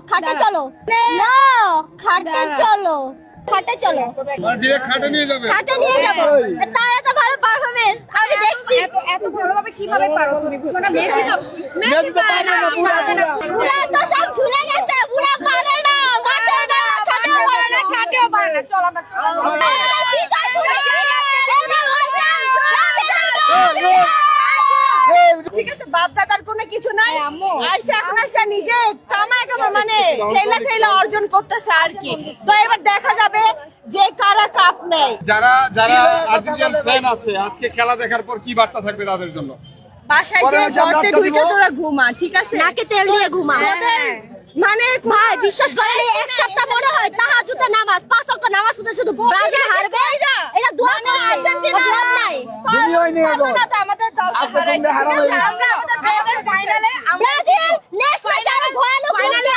খাটে চলো না খাটে চলো খাটে চলো খাটে নিয়ে যাবে খাটে নিয়ে যাবো তার এত ভালো পারফরমেন্স আমি দেখছি এত ভালোভাবে কিভাবে পারো তুমি শোনা মেসি তো পারে না পুরা তো সব ঝুলে গেছে পুরা পারে না মাঠে না খাটেও পারে না চল আমরা বিজয় শুনে ঠিক আছে বাপ দাদার কোনো কিছু নাই আয়সা এখন আয়সা নিজে কামায় মানে ঠেলা অর্জন করতেছে আর কি তো এবার দেখা যাবে যে কারা কাপ নেয় যারা যারা আর্জেন্টিনান ফ্যান আছে আজকে খেলা দেখার পর কি বার্তা থাকবে তাদের জন্য বাসায় যে গর্তে ঢুকে তোরা ঘুমা ঠিক আছে নাকে তেল দিয়ে ঘুমা মানে ভাই বিশ্বাস করেন এক সপ্তাহ মনে হয় তাহাজ্জুদের নামাজ 5 ওয়াক্ত নামাজ পড়তে শুধু ব্রাজিল হারবে এটা দোয়া করে আর্জেন্টিনা লাভ নাই আমাদের দল হারাইছে আমরা আমাদের ফাইনালে ব্রাজিল নেক্সট ম্যাচে আরো ভয়ানক ফাইনালে